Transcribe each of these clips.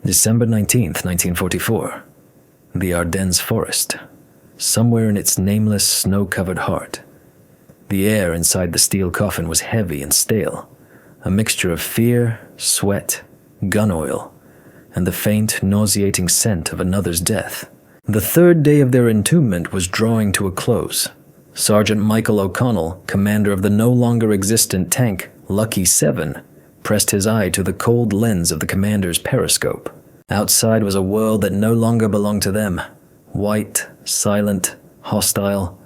December 19th, 1944. The Ardennes forest. Somewhere in its nameless, snow-covered heart. The air inside the steel coffin was heavy and stale, a mixture of fear, sweat, gun oil, and the faint, nauseating scent of another's death. The third day of their entombment was drawing to a close. Sergeant Michael O'Connell, commander of the no longer existent tank Lucky 7, pressed his eye to the cold lens of the commander's periscope. Outside was a world that no longer belonged to them. White, silent, hostile.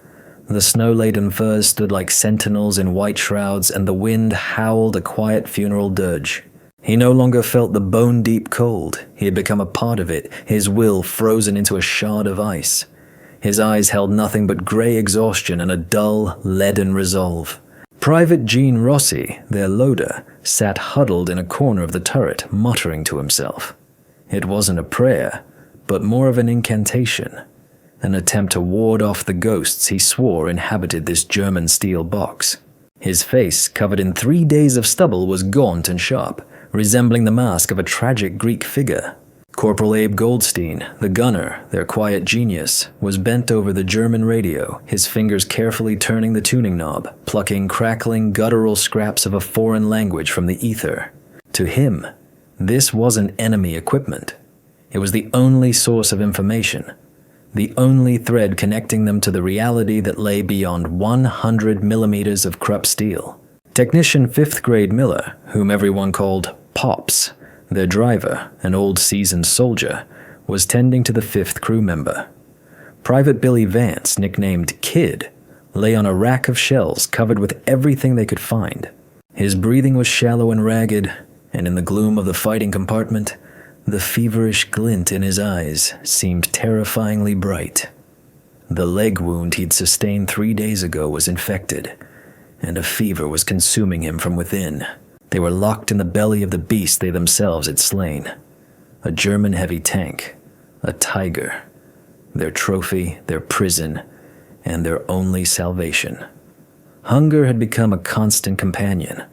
The snow-laden firs stood like sentinels in white shrouds, and the wind howled a quiet funeral dirge. He no longer felt the bone-deep cold. He had become a part of it, his will frozen into a shard of ice. His eyes held nothing but grey exhaustion and a dull, leaden resolve. Private Gene Rossi, their loader, sat huddled in a corner of the turret, muttering to himself. It wasn't a prayer, but more of an incantation, an attempt to ward off the ghosts he swore inhabited this German steel box. His face, covered in 3 days of stubble, was gaunt and sharp, resembling the mask of a tragic Greek figure. Corporal Abe Goldstein, the gunner, their quiet genius, was bent over the German radio, his fingers carefully turning the tuning knob, plucking crackling, guttural scraps of a foreign language from the ether. To him, this wasn't enemy equipment. It was the only source of information, the only thread connecting them to the reality that lay beyond 100 millimeters of Krupp steel. Technician 5th grade Miller, whom everyone called Pops, their driver, an old seasoned soldier, was tending to the 5th crew member. Private Billy Vance, nicknamed Kid, lay on a rack of shells covered with everything they could find. His breathing was shallow and ragged, and in the gloom of the fighting compartment, the feverish glint in his eyes seemed terrifyingly bright. The leg wound he'd sustained 3 days ago was infected, and a fever was consuming him from within. They were locked in the belly of the beast they themselves had slain. A German heavy tank, a tiger, their trophy, their prison, and their only salvation. Hunger had become a constant companion,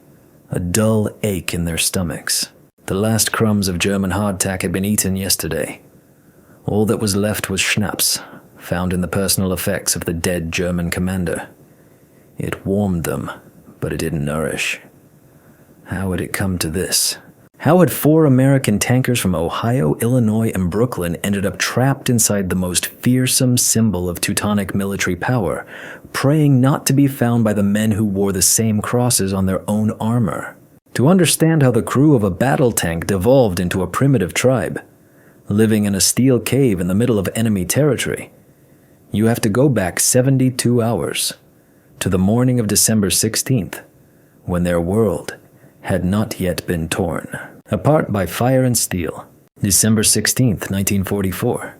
a dull ache in their stomachs. The last crumbs of German hardtack had been eaten yesterday. All that was left was schnapps, found in the personal effects of the dead German commander. It warmed them, but it didn't nourish. How had it come to this? How had 4 American tankers from Ohio, Illinois, and Brooklyn ended up trapped inside the most fearsome symbol of Teutonic military power, praying not to be found by the men who wore the same crosses on their own armor? To understand how the crew of a battle tank devolved into a primitive tribe, living in a steel cave in the middle of enemy territory, you have to go back 72 hours, to the morning of December 16th, when their world had not yet been torn apart by fire and steel. December 16th, 1944.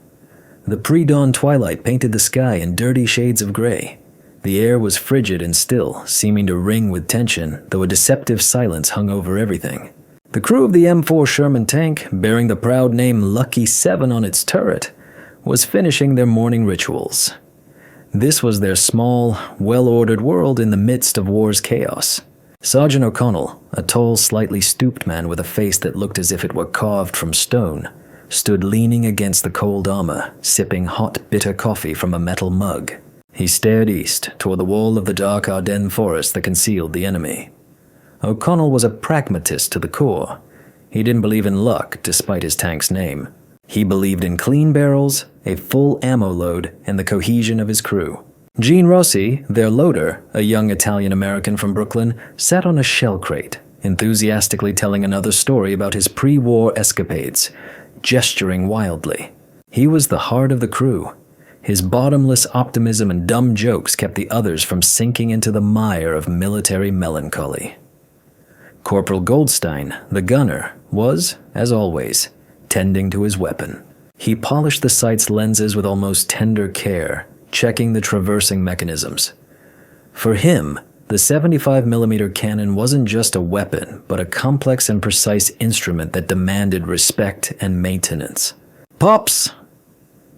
The pre-dawn twilight painted the sky in dirty shades of gray. The air was frigid and still, seeming to ring with tension, though a deceptive silence hung over everything. The crew of the M4 Sherman tank, bearing the proud name Lucky 7 on its turret, was finishing their morning rituals. This was their small, well-ordered world in the midst of war's chaos. Sergeant O'Connell, a tall, slightly stooped man with a face that looked as if it were carved from stone, stood leaning against the cold armor, sipping hot, bitter coffee from a metal mug. He stared east, toward the wall of the dark Ardennes forest that concealed the enemy. O'Connell was a pragmatist to the core. He didn't believe in luck, despite his tank's name. He believed in clean barrels, a full ammo load, and the cohesion of his crew. Gene Rossi, their loader, a young Italian-American from Brooklyn, sat on a shell crate, enthusiastically telling another story about his pre-war escapades, gesturing wildly. He was the heart of the crew. His bottomless optimism and dumb jokes kept the others from sinking into the mire of military melancholy. Corporal Goldstein, the gunner, was, as always, tending to his weapon. He polished the sight's lenses with almost tender care, checking the traversing mechanisms. For him, the 75mm cannon wasn't just a weapon, but a complex and precise instrument that demanded respect and maintenance. Pops!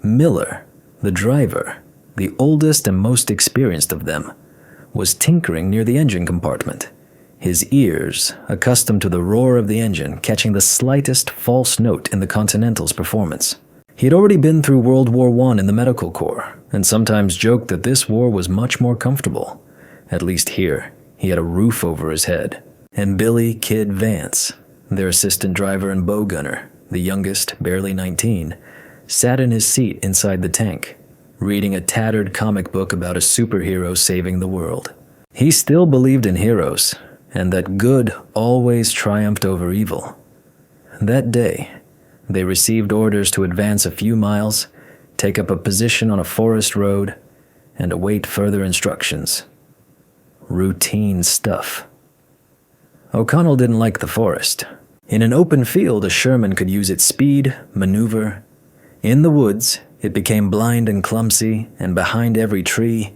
Miller, the driver, the oldest and most experienced of them, was tinkering near the engine compartment. his ears, accustomed to the roar of the engine, catching the slightest false note in the Continental's performance. He had already been through World War I in the medical corps, and sometimes joked that this war was much more comfortable. At least here, he had a roof over his head. And Billy Kid Vance, their assistant driver and bow gunner, the youngest, barely 19, sat in his seat inside the tank, reading a tattered comic book about a superhero saving the world. He still believed in heroes, and that good always triumphed over evil. That day, they received orders to advance a few miles, take up a position on a forest road, and await further instructions. Routine stuff. O'Connell didn't like the forest. In an open field, a Sherman could use its speed, maneuver. In the woods, it became blind and clumsy, and behind every tree,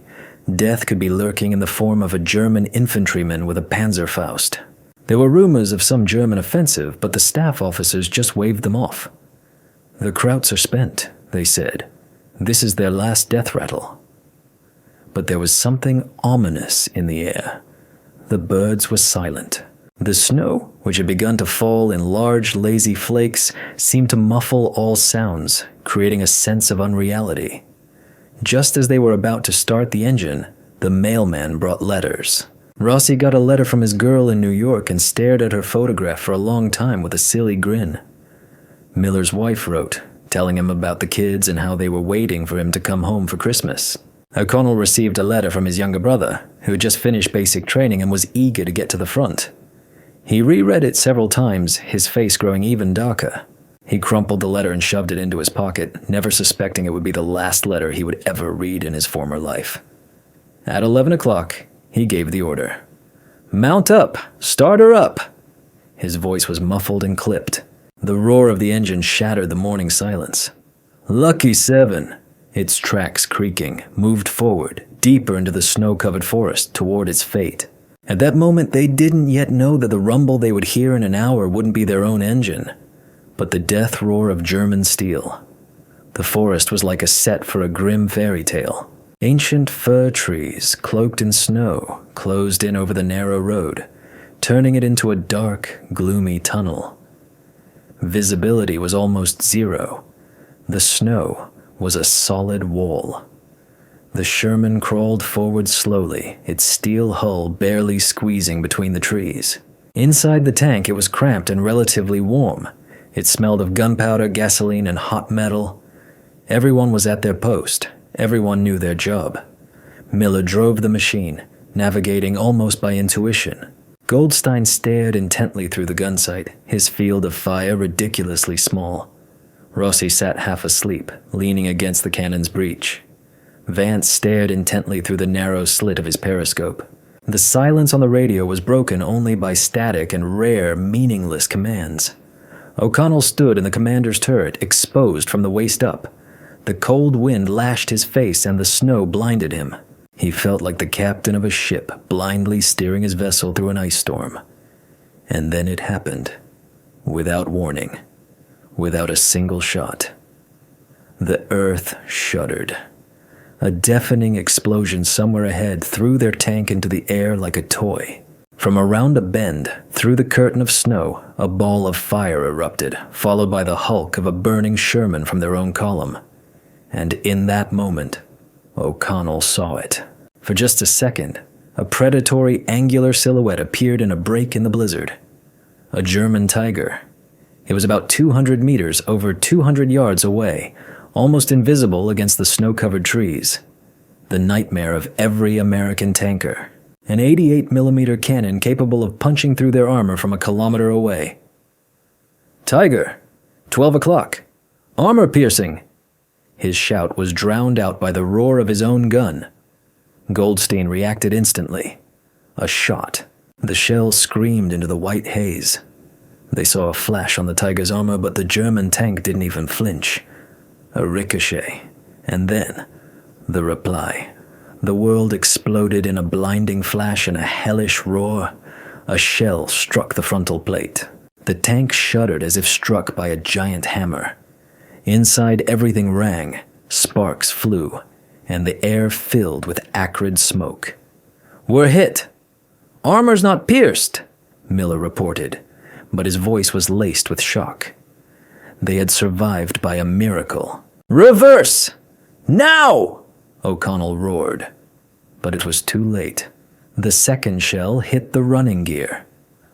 death could be lurking in the form of a German infantryman with a Panzerfaust. There were rumors of some German offensive, but the staff officers just waved them off. The Krauts are spent, they said. This is their last death rattle. But there was something ominous in the air. The birds were silent. The snow, which had begun to fall in large, lazy flakes, seemed to muffle all sounds, creating a sense of unreality. Just as they were about to start the engine, the mailman brought letters. Rossi got a letter from his girl in New York and stared at her photograph for a long time with a silly grin. Miller's wife wrote, telling him about the kids and how they were waiting for him to come home for Christmas. O'Connell received a letter from his younger brother, who had just finished basic training and was eager to get to the front. He reread it several times, his face growing even darker. He crumpled the letter and shoved it into his pocket, never suspecting it would be the last letter he would ever read in his former life. At 11 o'clock, he gave the order. "Mount up! Start her up!" His voice was muffled and clipped. The roar of the engine shattered the morning silence. Lucky 7, its tracks creaking, moved forward, deeper into the snow-covered forest toward its fate. At that moment, they didn't yet know that the rumble they would hear in an hour wouldn't be their own engine, but the death roar of German steel. The forest was like a set for a grim fairy tale. Ancient fir trees, cloaked in snow, closed in over the narrow road, turning it into a dark, gloomy tunnel. Visibility was almost zero. The snow was a solid wall. The Sherman crawled forward slowly, its steel hull barely squeezing between the trees. Inside the tank, it was cramped and relatively warm. It smelled of gunpowder, gasoline, and hot metal. Everyone was at their post. Everyone knew their job. Miller drove the machine, navigating almost by intuition. Goldstein stared intently through the gun sight, his field of fire ridiculously small. Rossi sat half asleep, leaning against the cannon's breech. Vance stared intently through the narrow slit of his periscope. The silence on the radio was broken only by static and rare, meaningless commands. O'Connell stood in the commander's turret, exposed from the waist up. The cold wind lashed his face and the snow blinded him. He felt like the captain of a ship, blindly steering his vessel through an ice storm. And then it happened. Without warning. Without a single shot. The earth shuddered. A deafening explosion somewhere ahead threw their tank into the air like a toy. From around a bend, through the curtain of snow, a ball of fire erupted, followed by the hulk of a burning Sherman from their own column. And in that moment, O'Connell saw it. For just a second, a predatory angular silhouette appeared in a break in the blizzard. A German Tiger. It was about 200 meters, over 200 yards away, almost invisible against the snow-covered trees. The nightmare of every American tanker. An 88mm cannon capable of punching through their armor from a kilometer away. "Tiger! 12 o'clock! Armor piercing!" His shout was drowned out by the roar of his own gun. Goldstein reacted instantly. A shot. The shell screamed into the white haze. They saw a flash on the Tiger's armor, but the German tank didn't even flinch. A ricochet. And then, the reply. The world exploded in a blinding flash and a hellish roar. A shell struck the frontal plate. The tank shuddered as if struck by a giant hammer. Inside, everything rang, sparks flew, and the air filled with acrid smoke. "We're hit! Armor's not pierced!" Miller reported, but his voice was laced with shock. They had survived by a miracle. "Reverse! Now!" O'Connell roared. But it was too late. The second shell hit the running gear.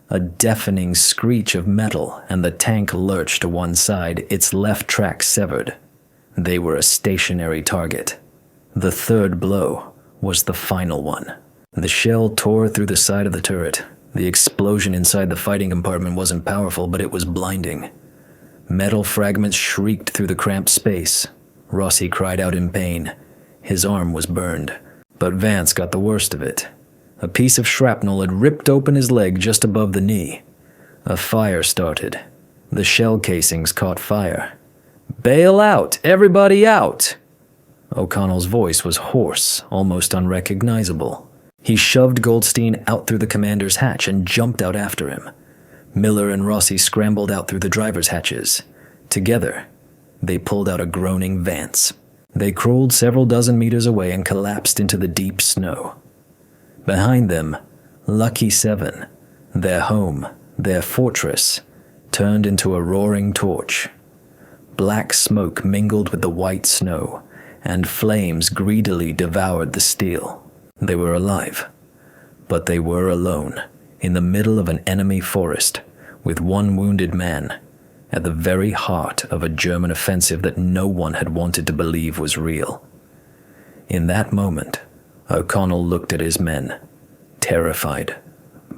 A deafening screech of metal, and the tank lurched to one side, its left track severed. They were a stationary target. The third blow was the final one. The shell tore through the side of the turret. The explosion inside the fighting compartment wasn't powerful, but it was blinding. Metal fragments shrieked through the cramped space. Rossi cried out in pain. His arm was burned, but Vance got the worst of it. A piece of shrapnel had ripped open his leg just above the knee. A fire started. The shell casings caught fire. "Bail out! Everybody out!" O'Connell's voice was hoarse, almost unrecognizable. He shoved Goldstein out through the commander's hatch and jumped out after him. Miller and Rossi scrambled out through the driver's hatches. Together, they pulled out a groaning Vance. They crawled several dozen meters away and collapsed into the deep snow. Behind them, Lucky 7, their home, their fortress, turned into a roaring torch. Black smoke mingled with the white snow, and flames greedily devoured the steel. They were alive, but they were alone, in the middle of an enemy forest, with one wounded man, at the very heart of a German offensive that no one had wanted to believe was real. In that moment, O'Connell looked at his men, terrified,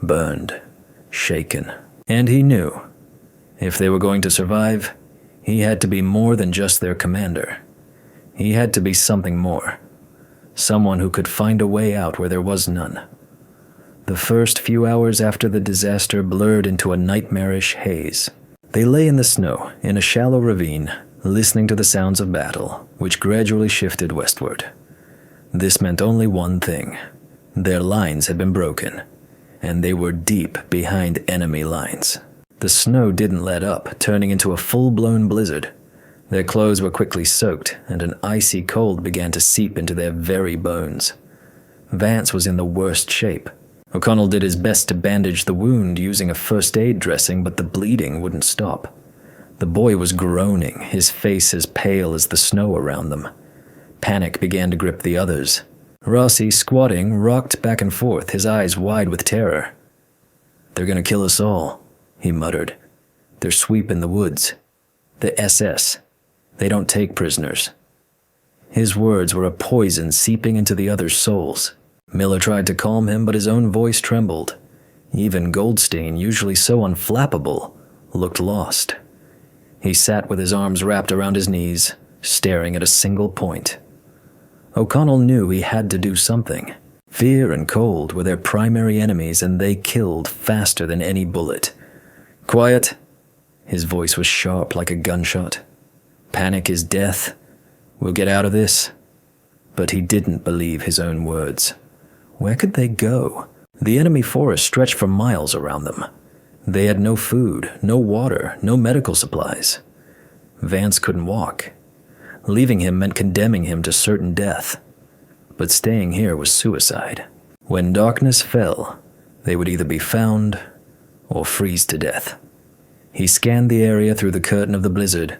burned, shaken. And he knew, if they were going to survive, he had to be more than just their commander. He had to be something more. Someone who could find a way out where there was none. The first few hours after the disaster blurred into a nightmarish haze. They lay in the snow, in a shallow ravine, listening to the sounds of battle, which gradually shifted westward. This meant only one thing. Their lines had been broken, and they were deep behind enemy lines. The snow didn't let up, turning into a full-blown blizzard. Their clothes were quickly soaked, and an icy cold began to seep into their very bones. Vance was in the worst shape. O'Connell did his best to bandage the wound using a first aid dressing, but the bleeding wouldn't stop. The boy was groaning, his face as pale as the snow around them. Panic began to grip the others. Rossi, squatting, rocked back and forth, his eyes wide with terror. "They're gonna kill us all," he muttered. "They're sweeping the woods. The SS. They don't take prisoners." His words were a poison seeping into the others' souls. Miller tried to calm him, but his own voice trembled. Even Goldstein, usually so unflappable, looked lost. He sat with his arms wrapped around his knees, staring at a single point. O'Connell knew he had to do something. Fear and cold were their primary enemies, and they killed faster than any bullet. "Quiet." His voice was sharp like a gunshot. "Panic is death. We'll get out of this." But he didn't believe his own words. Where could they go? The enemy forest stretched for miles around them. They had no food, no water, no medical supplies. Vance couldn't walk. Leaving him meant condemning him to certain death. But staying here was suicide. When darkness fell, they would either be found or freeze to death. He scanned the area through the curtain of the blizzard.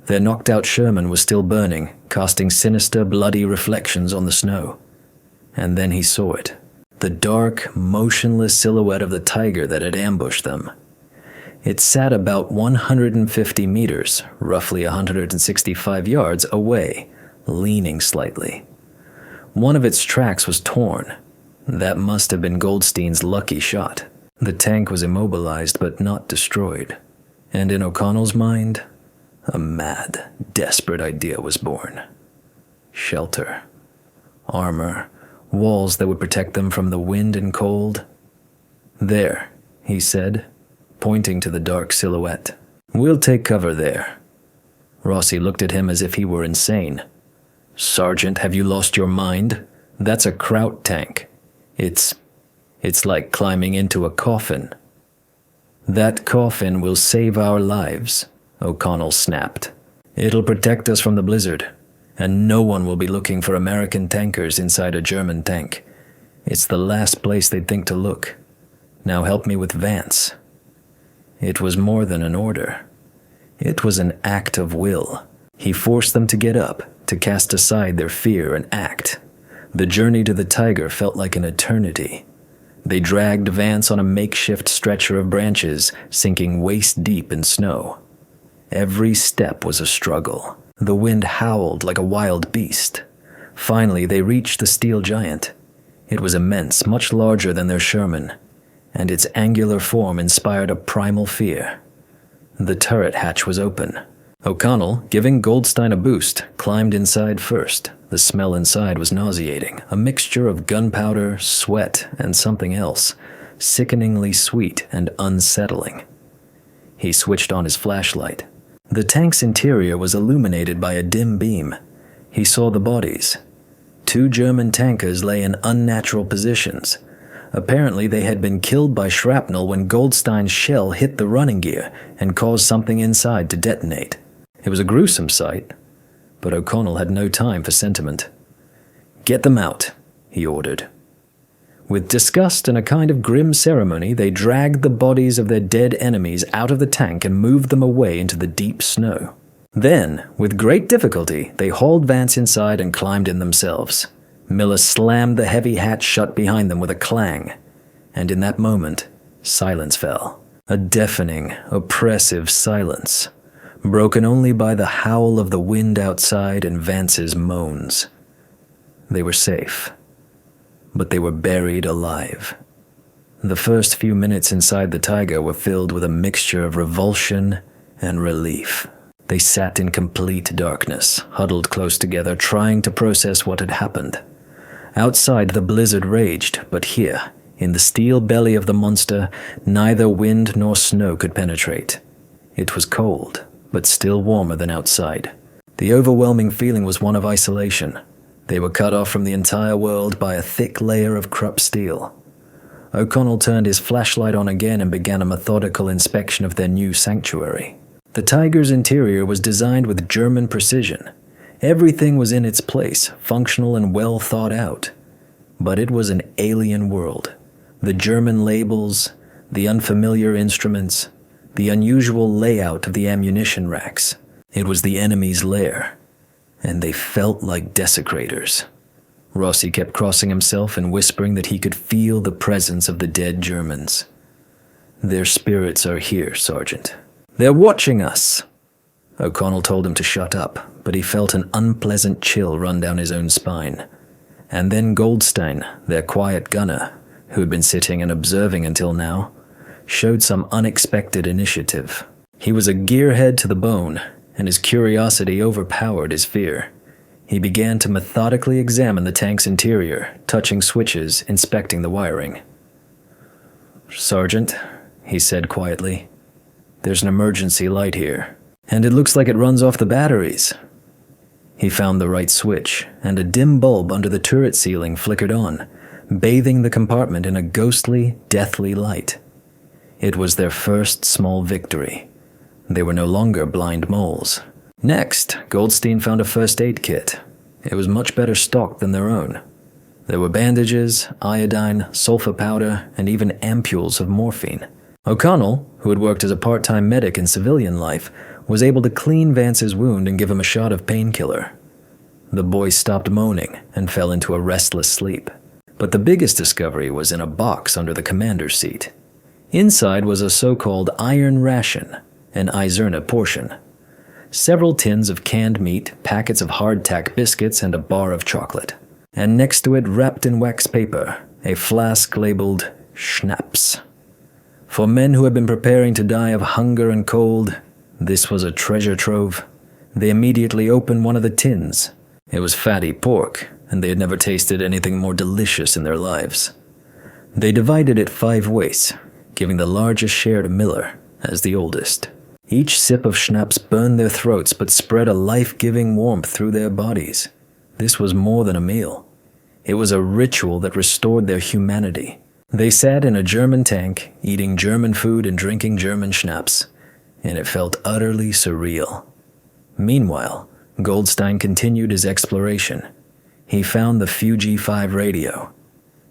Their knocked-out Sherman was still burning, casting sinister, bloody reflections on the snow. And then he saw it. The dark, motionless silhouette of the tiger that had ambushed them. It sat about 150 meters, roughly 165 yards away, leaning slightly. One of its tracks was torn. That must have been Goldstein's lucky shot. The tank was immobilized but not destroyed. And in O'Connell's mind, a mad, desperate idea was born. Shelter. Armor. Walls that would protect them from the wind and cold. "There," he said, pointing to the dark silhouette. "We'll take cover there." Rossi looked at him as if he were insane. "Sergeant, have you lost your mind? That's a Kraut tank. It's like climbing into a coffin." "That coffin will save our lives," O'Connell snapped. "It'll protect us from the blizzard. And no one will be looking for American tankers inside a German tank. It's the last place they'd think to look. Now help me with Vance." It was more than an order. It was an act of will. He forced them to get up, to cast aside their fear and act. The journey to the tiger felt like an eternity. They dragged Vance on a makeshift stretcher of branches, sinking waist-deep in snow. Every step was a struggle. The wind howled like a wild beast. Finally, they reached the steel giant. It was immense, much larger than their Sherman, and its angular form inspired a primal fear. The turret hatch was open. O'Connell, giving Goldstein a boost, climbed inside first. The smell inside was nauseating, a mixture of gunpowder, sweat, and something else, sickeningly sweet and unsettling. He switched on his flashlight. The tank's interior was illuminated by a dim beam. He saw the bodies. 2 German tankers lay in unnatural positions. Apparently, they had been killed by shrapnel when Goldstein's shell hit the running gear and caused something inside to detonate. It was a gruesome sight, but O'Connell had no time for sentiment. "Get them out," he ordered. With disgust and a kind of grim ceremony, they dragged the bodies of their dead enemies out of the tank and moved them away into the deep snow. Then, with great difficulty, they hauled Vance inside and climbed in themselves. Miller slammed the heavy hatch shut behind them with a clang, and in that moment, silence fell. A deafening, oppressive silence, broken only by the howl of the wind outside and Vance's moans. They were safe, but they were buried alive. The first few minutes inside the Tiger were filled with a mixture of revulsion and relief. They sat in complete darkness, huddled close together, trying to process what had happened. Outside, the blizzard raged, but here, in the steel belly of the monster, neither wind nor snow could penetrate. It was cold, but still warmer than outside. The overwhelming feeling was one of isolation. They were cut off from the entire world by a thick layer of Krupp steel. O'Connell turned his flashlight on again and began a methodical inspection of their new sanctuary. The Tiger's interior was designed with German precision. Everything was in its place, functional and well thought out. But it was an alien world. The German labels, the unfamiliar instruments, the unusual layout of the ammunition racks. It was the enemy's lair, and they felt like desecrators. Rossi kept crossing himself and whispering that he could feel the presence of the dead Germans. "Their spirits are here, Sergeant. They're watching us." O'Connell told him to shut up, but he felt an unpleasant chill run down his own spine. And then Goldstein, their quiet gunner, who had been sitting and observing until now, showed some unexpected initiative. He was a gearhead to the bone, and his curiosity overpowered his fear. He began to methodically examine the tank's interior, touching switches, inspecting the wiring. "Sergeant," he said quietly, "there's an emergency light here, and it looks like it runs off the batteries." He found the right switch, and a dim bulb under the turret ceiling flickered on, bathing the compartment in a ghostly, deathly light. It was their first small victory. They were no longer blind moles. Next, Goldstein found a first aid kit. It was much better stocked than their own. There were bandages, iodine, sulfur powder, and even ampules of morphine. O'Connell, who had worked as a part-time medic in civilian life, was able to clean Vance's wound and give him a shot of painkiller. The boy stopped moaning and fell into a restless sleep. But the biggest discovery was in a box under the commander's seat. Inside was a so-called iron ration, an Eiserne portion. Several tins of canned meat, packets of hardtack biscuits, and a bar of chocolate. And next to it, wrapped in wax paper, a flask labeled schnapps. For men who had been preparing to die of hunger and cold, this was a treasure trove. They immediately opened one of the tins. It was fatty pork, and they had never tasted anything more delicious in their lives. They divided it 5 ways, giving the largest share to Miller, as the oldest. Each sip of schnapps burned their throats but spread a life-giving warmth through their bodies. This was more than a meal. It was a ritual that restored their humanity. They sat in a German tank, eating German food and drinking German schnapps, and it felt utterly surreal. Meanwhile, Goldstein continued his exploration. He found the Fuji 5 radio.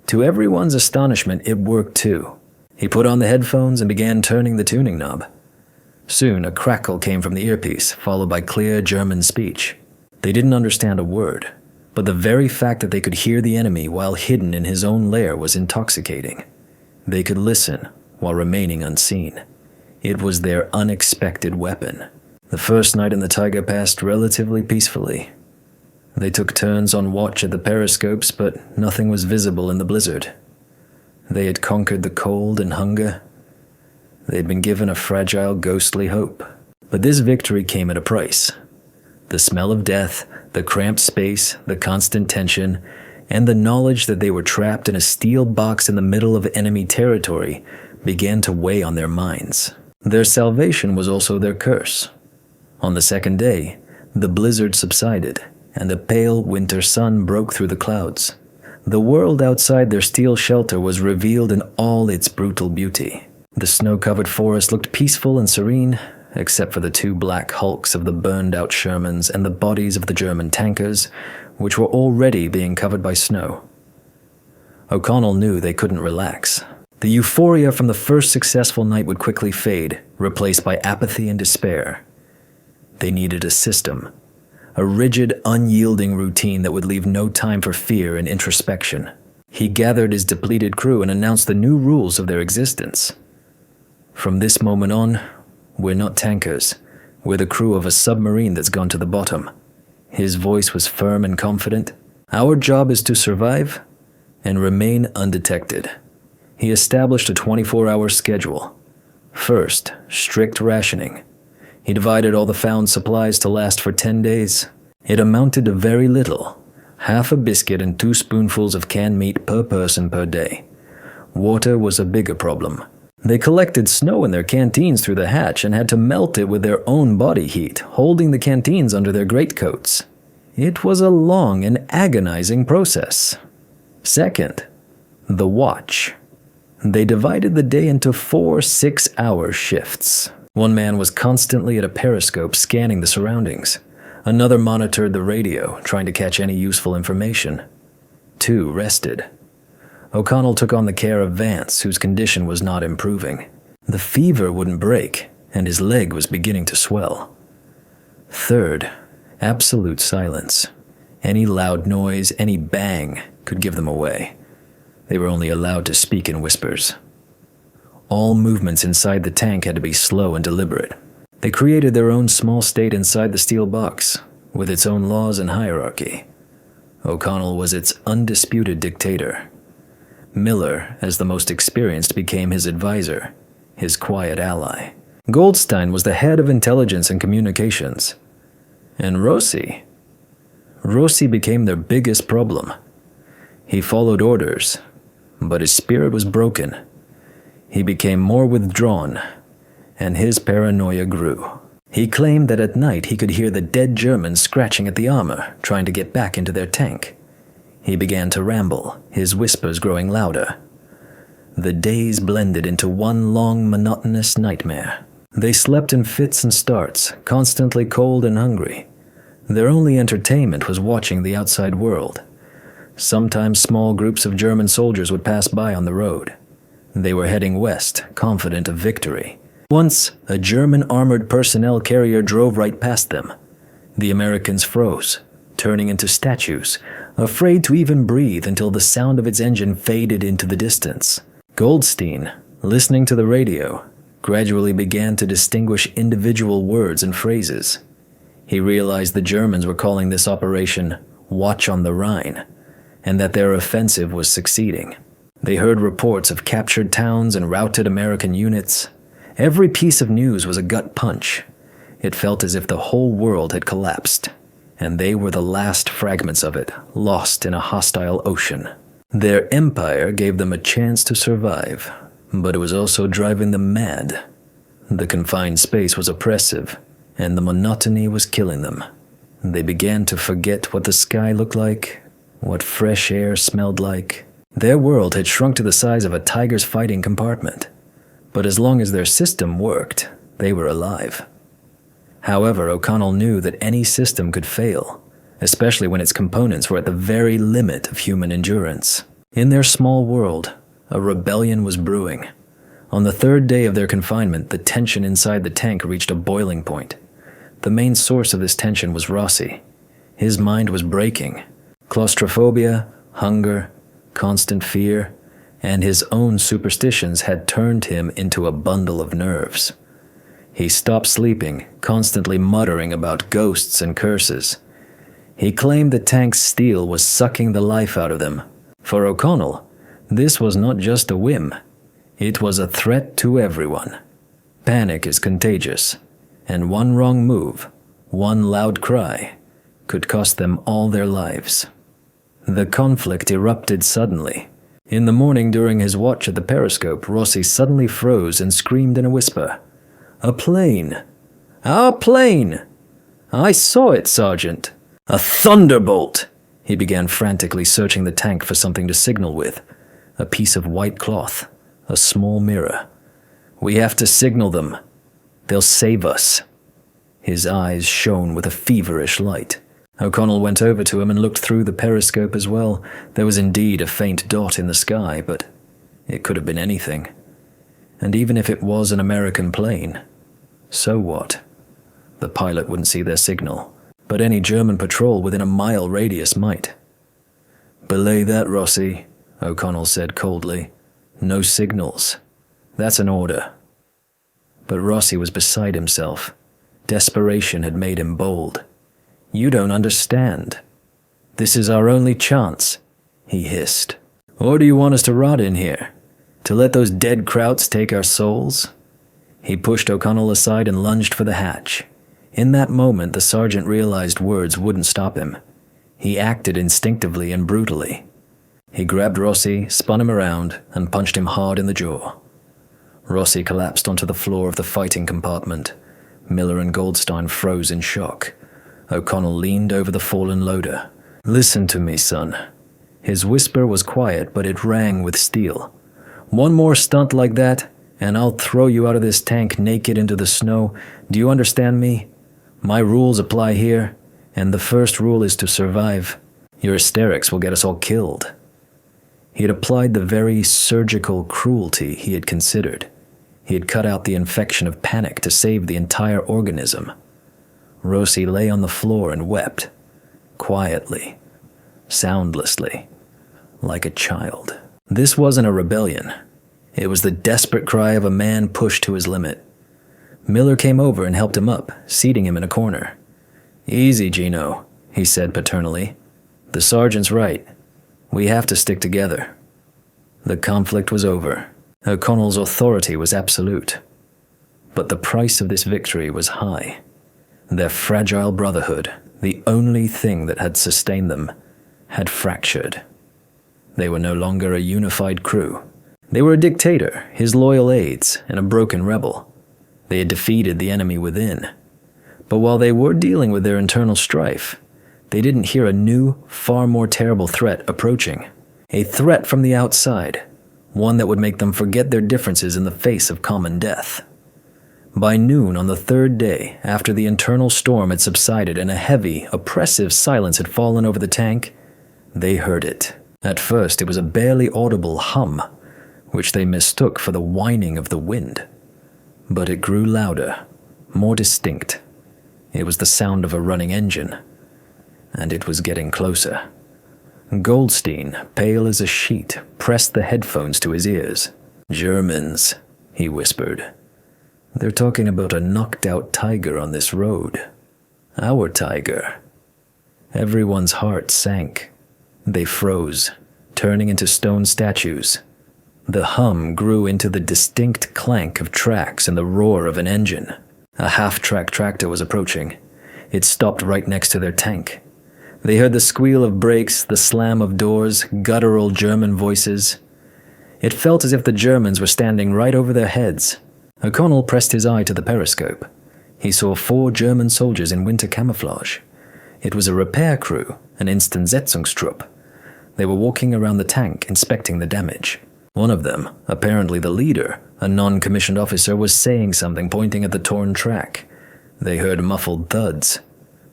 To everyone's astonishment, it worked too. He put on the headphones and began turning the tuning knob. Soon, a crackle came from the earpiece, followed by clear German speech. They didn't understand a word, but the very fact that they could hear the enemy while hidden in his own lair was intoxicating. They could listen while remaining unseen. It was their unexpected weapon. The first night in the taiga passed relatively peacefully. They took turns on watch at the periscopes, but nothing was visible in the blizzard. They had conquered the cold and hunger. They had been given a fragile, ghostly hope. But this victory came at a price. The smell of death, the cramped space, the constant tension, and the knowledge that they were trapped in a steel box in the middle of enemy territory began to weigh on their minds. Their salvation was also their curse. On the second day, the blizzard subsided, and a pale winter sun broke through the clouds. The world outside their steel shelter was revealed in all its brutal beauty. The snow-covered forest looked peaceful and serene, except for the two black hulks of the burned-out Shermans and the bodies of the German tankers, which were already being covered by snow. O'Connell knew they couldn't relax. The euphoria from the first successful night would quickly fade, replaced by apathy and despair. They needed a system, a rigid, unyielding routine that would leave no time for fear and introspection. He gathered his depleted crew and announced the new rules of their existence. From this moment on, we're not tankers. We're the crew of a submarine that's gone to the bottom. His voice was firm and confident. Our job is to survive and remain undetected. He established a 24-hour schedule. First, strict rationing. He divided all the found supplies to last for 10 days. It amounted to very little, half a biscuit and 2 spoonfuls of canned meat per person per day. Water was a bigger problem. They collected snow in their canteens through the hatch and had to melt it with their own body heat, holding the canteens under their greatcoats. It was a long and agonizing process. Second, the watch. They divided the day into 4 6-hour shifts. One man was constantly at a periscope scanning the surroundings. Another monitored the radio, trying to catch any useful information. 2 rested. O'Connell took on the care of Vance, whose condition was not improving. The fever wouldn't break, and his leg was beginning to swell. Third, absolute silence. Any loud noise, any bang, could give them away. They were only allowed to speak in whispers. All movements inside the tank had to be slow and deliberate. They created their own small state inside the steel box, with its own laws and hierarchy. O'Connell was its undisputed dictator. Miller, as the most experienced, became his advisor, his quiet ally. Goldstein was the head of intelligence and communications. And Rossi became their biggest problem. He followed orders, but his spirit was broken. He became more withdrawn, and his paranoia grew. He claimed that at night he could hear the dead Germans scratching at the armor, trying to get back into their tank. He began to ramble, his whispers growing louder. The days blended into one long, monotonous nightmare. They slept in fits and starts, constantly cold and hungry. Their only entertainment was watching the outside world. Sometimes small groups of German soldiers would pass by on the road. They were heading west, confident of victory. Once, a German armored personnel carrier drove right past them. The Americans froze, turning into statues, afraid to even breathe until the sound of its engine faded into the distance. Goldstein, listening to the radio, gradually began to distinguish individual words and phrases. He realized the Germans were calling this operation Watch on the Rhine, and that their offensive was succeeding. They heard reports of captured towns and routed American units. Every piece of news was a gut punch. It felt as if the whole world had collapsed, and they were the last fragments of it, lost in a hostile ocean. Their empire gave them a chance to survive, but it was also driving them mad. The confined space was oppressive, and the monotony was killing them. They began to forget what the sky looked like, what fresh air smelled like. Their world had shrunk to the size of a tiger's fighting compartment. But as long as their system worked, they were alive. However, O'Connell knew that any system could fail, especially when its components were at the very limit of human endurance. In their small world, a rebellion was brewing. On the third day of their confinement, the tension inside the tank reached a boiling point. The main source of this tension was Rossi. His mind was breaking. Claustrophobia, hunger, constant fear, and his own superstitions had turned him into a bundle of nerves. He stopped sleeping, constantly muttering about ghosts and curses. He claimed the tank's steel was sucking the life out of them. For O'Connell, this was not just a whim. It was a threat to everyone. Panic is contagious, and one wrong move, one loud cry, could cost them all their lives. The conflict erupted suddenly. In the morning during his watch at the periscope, Rossi suddenly froze and screamed in a whisper, "A plane! Our plane! I saw it, Sergeant! A thunderbolt!" He began frantically searching the tank for something to signal with. A piece of white cloth, a small mirror. "We have to signal them. They'll save us." His eyes shone with a feverish light. O'Connell went over to him and looked through the periscope as well. There was indeed a faint dot in the sky, but it could have been anything. And even if it was an American plane, so what? The pilot wouldn't see their signal, but any German patrol within a mile radius might. "Belay that, Rossi," O'Connell said coldly. "No signals. That's an order." But Rossi was beside himself. Desperation had made him bold. "You don't understand. This is our only chance," he hissed. "Or do you want us to rot in here? To let those dead krauts take our souls?" He pushed O'Connell aside and lunged for the hatch. In that moment, the sergeant realized words wouldn't stop him. He acted instinctively and brutally. He grabbed Rossi, spun him around, and punched him hard in the jaw. Rossi collapsed onto the floor of the fighting compartment. Miller and Goldstein froze in shock. O'Connell leaned over the fallen loader. "Listen to me, son." His whisper was quiet, but it rang with steel. "One more stunt like that, and I'll throw you out of this tank naked into the snow. Do you understand me? My rules apply here, and the first rule is to survive. Your hysterics will get us all killed." He had applied the very surgical cruelty he had considered. He had cut out the infection of panic to save the entire organism. Rossi lay on the floor and wept, quietly, soundlessly, like a child. This wasn't a rebellion. It was the desperate cry of a man pushed to his limit. Miller came over and helped him up, seating him in a corner. "Easy, Gino," he said paternally. "The sergeant's right. We have to stick together." The conflict was over. O'Connell's authority was absolute. But the price of this victory was high. Their fragile brotherhood, the only thing that had sustained them, had fractured. They were no longer a unified crew. They were a dictator, his loyal aides, and a broken rebel. They had defeated the enemy within. But while they were dealing with their internal strife, they didn't hear a new, far more terrible threat approaching. A threat from the outside, one that would make them forget their differences in the face of common death. By noon on the third day, after the internal storm had subsided and a heavy, oppressive silence had fallen over the tank, they heard it. At first, it was a barely audible hum, which they mistook for the whining of the wind. But it grew louder, more distinct. It was the sound of a running engine, and it was getting closer. Goldstein, pale as a sheet, pressed the headphones to his ears. "Germans," he whispered. "They're talking about a knocked-out tiger on this road. Our tiger." Everyone's heart sank. They froze, turning into stone statues. The hum grew into the distinct clank of tracks and the roar of an engine. A half-track tractor was approaching. It stopped right next to their tank. They heard the squeal of brakes, the slam of doors, guttural German voices. It felt as if the Germans were standing right over their heads. O'Connell pressed his eye to the periscope. He saw 4 German soldiers in winter camouflage. It was a repair crew, an Instandsetzungstrupp. They were walking around the tank, inspecting the damage. One of them, apparently the leader, a non-commissioned officer, was saying something, pointing at the torn track. They heard muffled thuds.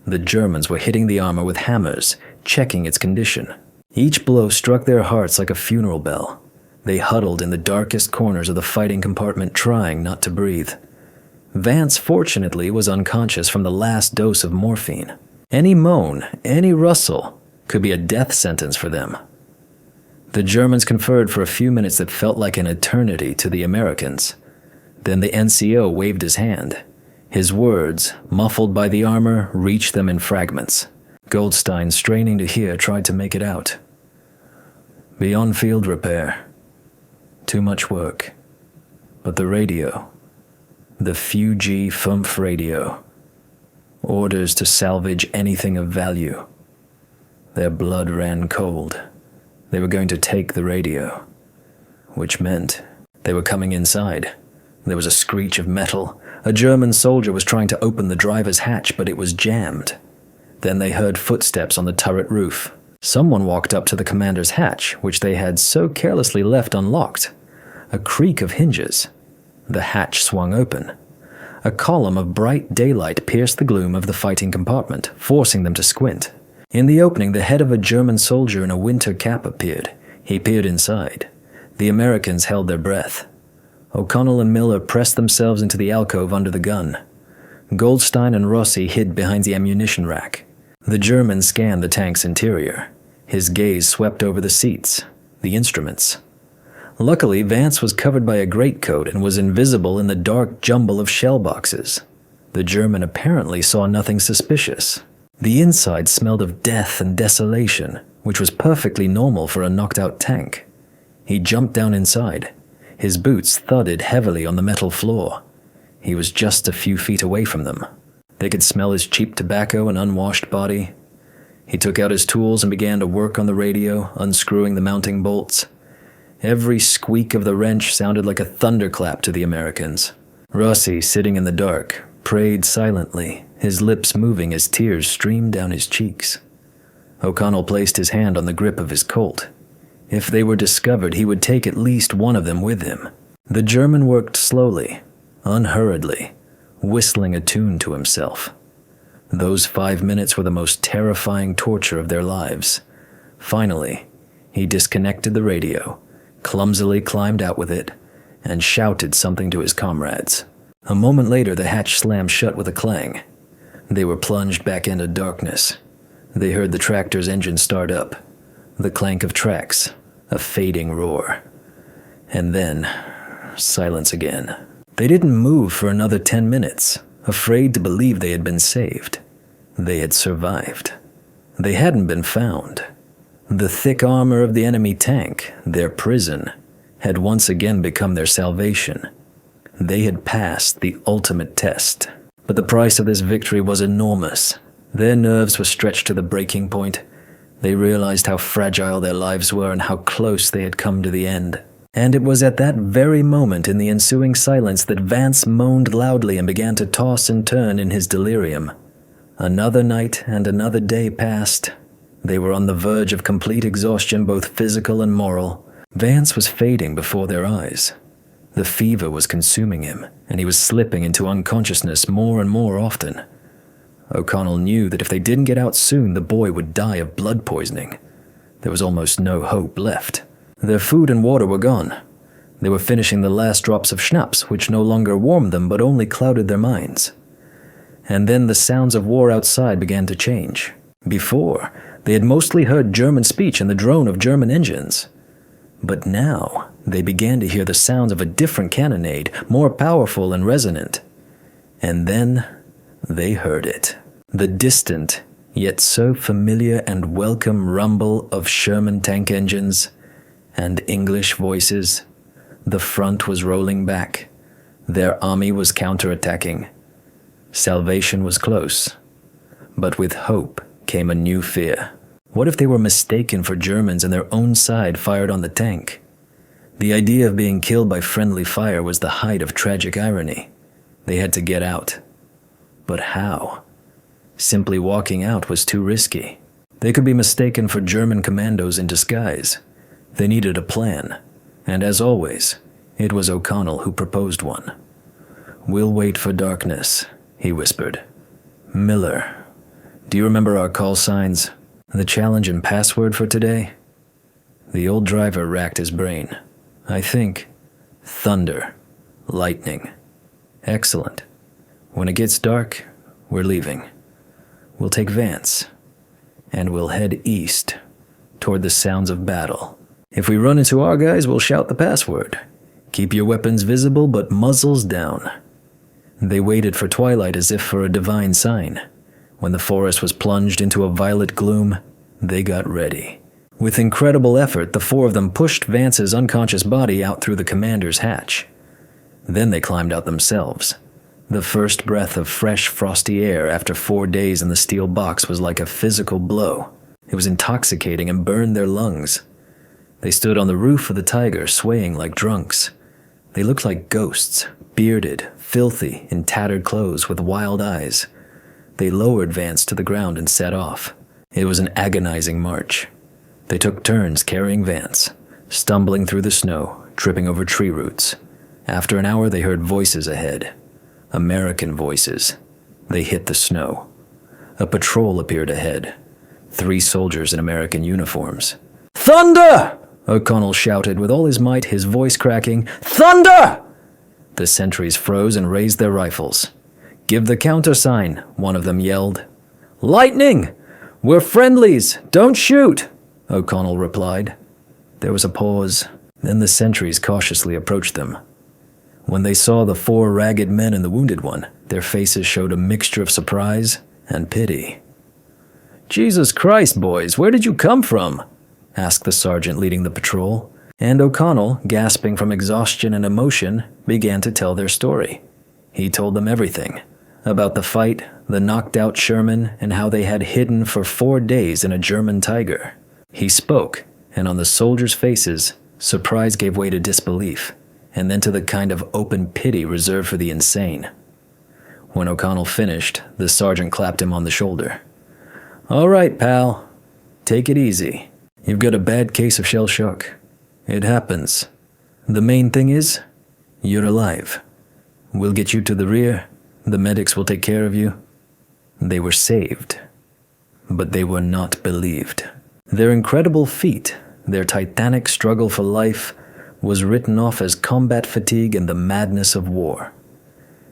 The Germans were hitting the armor with hammers, checking its condition. Each blow struck their hearts like a funeral bell. They huddled in the darkest corners of the fighting compartment, trying not to breathe. Vance, fortunately, was unconscious from the last dose of morphine. Any moan, any rustle, could be a death sentence for them. The Germans conferred for a few minutes that felt like an eternity to the Americans. Then the NCO waved his hand. His words, muffled by the armor, reached them in fragments. Goldstein, straining to hear, tried to make it out. Beyond field repair. Too much work. But the radio. The Fuji Fumph radio. Orders to salvage anything of value. Their blood ran cold. They were going to take the radio. Which meant they were coming inside. There was a screech of metal. A German soldier was trying to open the driver's hatch, but it was jammed. Then they heard footsteps on the turret roof. Someone walked up to the commander's hatch, which they had so carelessly left unlocked. A creak of hinges. The hatch swung open. A column of bright daylight pierced the gloom of the fighting compartment, forcing them to squint. In the opening, the head of a German soldier in a winter cap appeared. He peered inside. The Americans held their breath. O'Connell and Miller pressed themselves into the alcove under the gun. Goldstein and Rossi hid behind the ammunition rack. The German scanned the tank's interior. His gaze swept over the seats, the instruments. Luckily, Vance was covered by a greatcoat and was invisible in the dark jumble of shell boxes. The German apparently saw nothing suspicious. The inside smelled of death and desolation, which was perfectly normal for a knocked-out tank. He jumped down inside. His boots thudded heavily on the metal floor. He was just a few feet away from them. They could smell his cheap tobacco and unwashed body. He took out his tools and began to work on the radio, unscrewing the mounting bolts. Every squeak of the wrench sounded like a thunderclap to the Americans. Rossi, sitting in the dark, prayed silently, his lips moving as tears streamed down his cheeks. O'Connell placed his hand on the grip of his Colt. If they were discovered, he would take at least one of them with him. The German worked slowly, unhurriedly, whistling a tune to himself. Those 5 minutes were the most terrifying torture of their lives. Finally, he disconnected the radio, clumsily climbed out with it, and shouted something to his comrades. A moment later, the hatch slammed shut with a clang. They were plunged back into darkness. They heard the tractor's engine start up, the clank of tracks, a fading roar. And then, silence again. They didn't move for another 10 minutes, afraid to believe they had been saved. They had survived. They hadn't been found. The thick armor of the enemy tank, their prison, had once again become their salvation. They had passed the ultimate test. But the price of this victory was enormous. Their nerves were stretched to the breaking point. They realized how fragile their lives were and how close they had come to the end. And it was at that very moment in the ensuing silence that Vance moaned loudly and began to toss and turn in his delirium. Another night and another day passed. They were on the verge of complete exhaustion, both physical and moral. Vance was fading before their eyes. The fever was consuming him, and he was slipping into unconsciousness more and more often. O'Connell knew that if they didn't get out soon, the boy would die of blood poisoning. There was almost no hope left. Their food and water were gone. They were finishing the last drops of schnapps, which no longer warmed them but only clouded their minds. And then the sounds of war outside began to change. Before, they had mostly heard German speech and the drone of German engines. But now, they began to hear the sounds of a different cannonade, more powerful and resonant. And then, they heard it. The distant, yet so familiar and welcome rumble of Sherman tank engines and English voices. The front was rolling back. Their army was counterattacking. Salvation was close. But with hope came a new fear. What if they were mistaken for Germans and their own side fired on the tank? The idea of being killed by friendly fire was the height of tragic irony. They had to get out. But how? Simply walking out was too risky. They could be mistaken for German commandos in disguise. They needed a plan, and as always, it was O'Connell who proposed one. "We'll wait for darkness," he whispered. "Miller, do you remember our call signs? The challenge and password for today?" The old driver racked his brain. I think thunder, lightning. Excellent. When it gets dark, we're leaving. We'll take Vance, and we'll head east toward the sounds of battle. If we run into our guys, we'll shout the password. Keep your weapons visible, but muzzles down. They waited for twilight as if for a divine sign. When the forest was plunged into a violet gloom, they got ready. With incredible effort, the four of them pushed Vance's unconscious body out through the commander's hatch. Then they climbed out themselves. The first breath of fresh, frosty air after 4 days in the steel box was like a physical blow. It was intoxicating and burned their lungs. They stood on the roof of the Tiger, swaying like drunks. They looked like ghosts, bearded, filthy, in tattered clothes with wild eyes. They lowered Vance to the ground and set off. It was an agonizing march. They took turns carrying Vance, stumbling through the snow, tripping over tree roots. After an hour, they heard voices ahead. American voices. They hit the snow. A patrol appeared ahead. 3 soldiers in American uniforms. "Thunder!" O'Connell shouted with all his might, his voice cracking. "Thunder!" The sentries froze and raised their rifles. "Give the countersign," one of them yelled. "Lightning! We're friendlies! Don't shoot!" O'Connell replied. There was a pause. Then the sentries cautiously approached them. When they saw the 4 ragged men and the wounded one, their faces showed a mixture of surprise and pity. "Jesus Christ, boys, where did you come from?" asked the sergeant leading the patrol, and O'Connell, gasping from exhaustion and emotion, began to tell their story. He told them everything, about the fight, the knocked-out Sherman, and how they had hidden for 4 days in a German Tiger. He spoke, and on the soldiers' faces, surprise gave way to disbelief, and then to the kind of open pity reserved for the insane. When O'Connell finished, the sergeant clapped him on the shoulder. "All right, pal. Take it easy. You've got a bad case of shell shock. It happens. The main thing is, you're alive. We'll get you to the rear. The medics will take care of you." They were saved, but they were not believed. Their incredible feat, their titanic struggle for life, was written off as combat fatigue and the madness of war.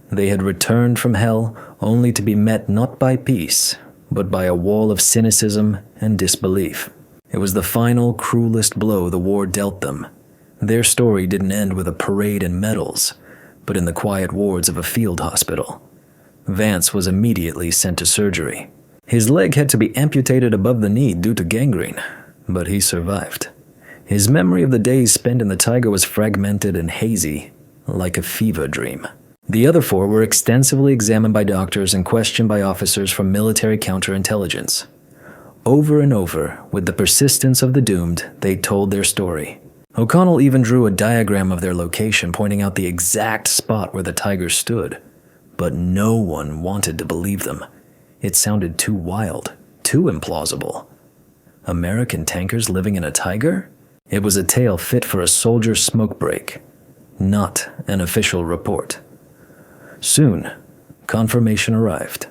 They had returned from hell only to be met not by peace, but by a wall of cynicism and disbelief. It was the final, cruelest blow the war dealt them. Their story didn't end with a parade and medals, but in the quiet wards of a field hospital. Vance was immediately sent to surgery. His leg had to be amputated above the knee due to gangrene, but he survived. His memory of the days spent in the Tiger was fragmented and hazy, like a fever dream. The other 4 were extensively examined by doctors and questioned by officers from military counterintelligence. Over and over, with the persistence of the doomed, they told their story. O'Connell even drew a diagram of their location, pointing out the exact spot where the Tiger stood. But no one wanted to believe them. It sounded too wild, too implausible. American tankers living in a Tiger? It was a tale fit for a soldier's smoke break, not an official report. Soon, confirmation arrived.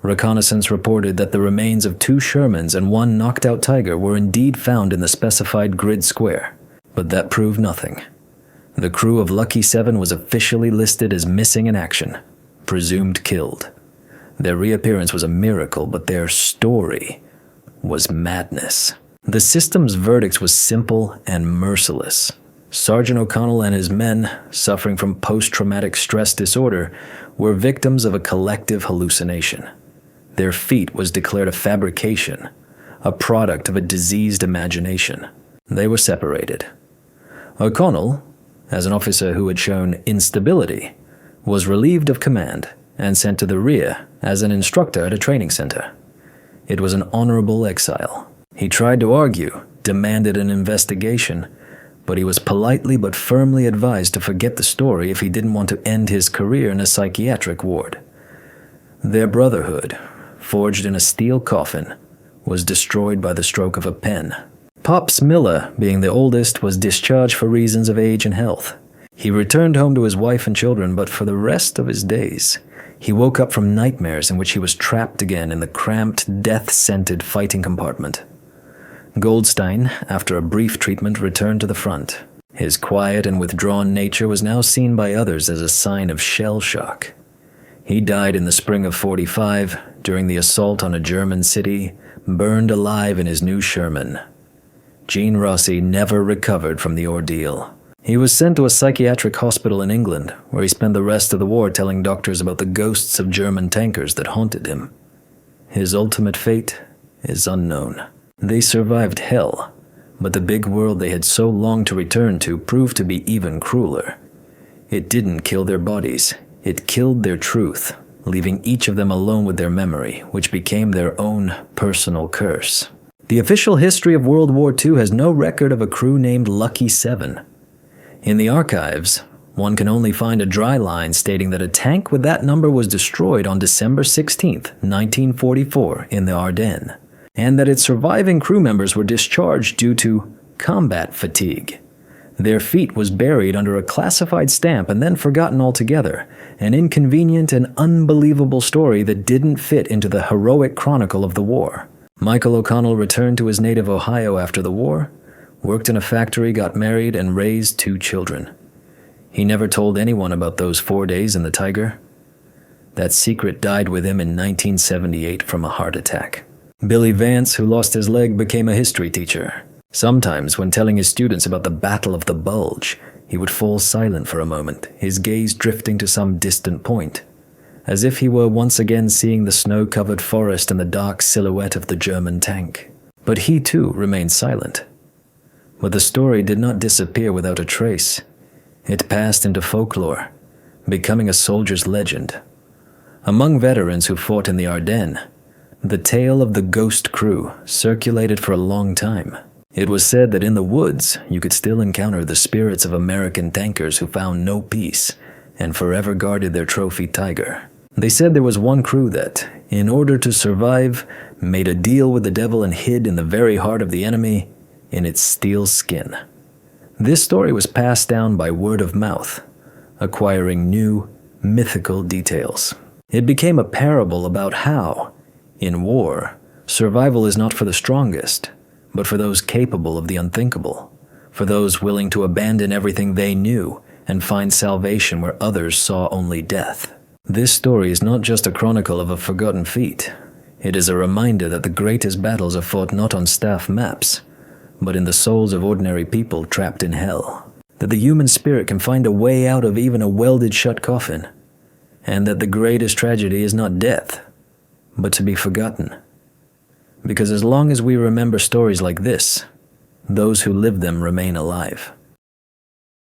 Reconnaissance reported that the remains of 2 Shermans and 1 knocked-out Tiger were indeed found in the specified grid square, but that proved nothing. The crew of Lucky 7 was officially listed as missing in action, presumed killed. Their reappearance was a miracle, but their story was madness. The system's verdict was simple and merciless. Sergeant O'Connell and his men, suffering from post-traumatic stress disorder, were victims of a collective hallucination. Their feat was declared a fabrication, a product of a diseased imagination. They were separated. O'Connell, as an officer who had shown instability, was relieved of command and sent to the rear as an instructor at a training center. It was an honorable exile. He tried to argue, demanded an investigation, but he was politely but firmly advised to forget the story if he didn't want to end his career in a psychiatric ward. Their brotherhood, forged in a steel coffin, was destroyed by the stroke of a pen. Pops Miller, being the oldest, was discharged for reasons of age and health. He returned home to his wife and children, but for the rest of his days, he woke up from nightmares in which he was trapped again in the cramped, death-scented fighting compartment. Goldstein, after a brief treatment, returned to the front. His quiet and withdrawn nature was now seen by others as a sign of shell shock. He died in the spring of '45 during the assault on a German city, burned alive in his new Sherman. Gene Rossi never recovered from the ordeal. He was sent to a psychiatric hospital in England, where he spent the rest of the war telling doctors about the ghosts of German tankers that haunted him. His ultimate fate is unknown. They survived hell, but the big world they had so longed to return to proved to be even crueler. It didn't kill their bodies, it killed their truth, leaving each of them alone with their memory, which became their own personal curse. The official history of World War II has no record of a crew named Lucky 7. In the archives, one can only find a dry line stating that a tank with that number was destroyed on December 16, 1944 in the Ardennes, and that its surviving crew members were discharged due to combat fatigue. Their fleet was buried under a classified stamp and then forgotten altogether, an inconvenient and unbelievable story that didn't fit into the heroic chronicle of the war. Michael O'Connell returned to his native Ohio after the war, worked in a factory, got married, and raised 2 children. He never told anyone about those 4 days in the Tiger. That secret died with him in 1978 from a heart attack. Billy Vance, who lost his leg, became a history teacher. Sometimes, when telling his students about the Battle of the Bulge, he would fall silent for a moment, his gaze drifting to some distant point, as if he were once again seeing the snow-covered forest and the dark silhouette of the German tank. But he too remained silent. But the story did not disappear without a trace. It passed into folklore, becoming a soldier's legend. Among veterans who fought in the Ardennes, the tale of the ghost crew circulated for a long time. It was said that in the woods, you could still encounter the spirits of American tankers who found no peace and forever guarded their trophy Tiger. They said there was one crew that, in order to survive, made a deal with the devil and hid in the very heart of the enemy in its steel skin. This story was passed down by word of mouth, acquiring new, mythical details. It became a parable about how, in war, survival is not for the strongest, but for those capable of the unthinkable, for those willing to abandon everything they knew and find salvation where others saw only death. This story is not just a chronicle of a forgotten feat. It is a reminder that the greatest battles are fought not on staff maps, but in the souls of ordinary people trapped in hell. That the human spirit can find a way out of even a welded-shut coffin, and that the greatest tragedy is not death, but to be forgotten. Because as long as we remember stories like this, those who live them remain alive.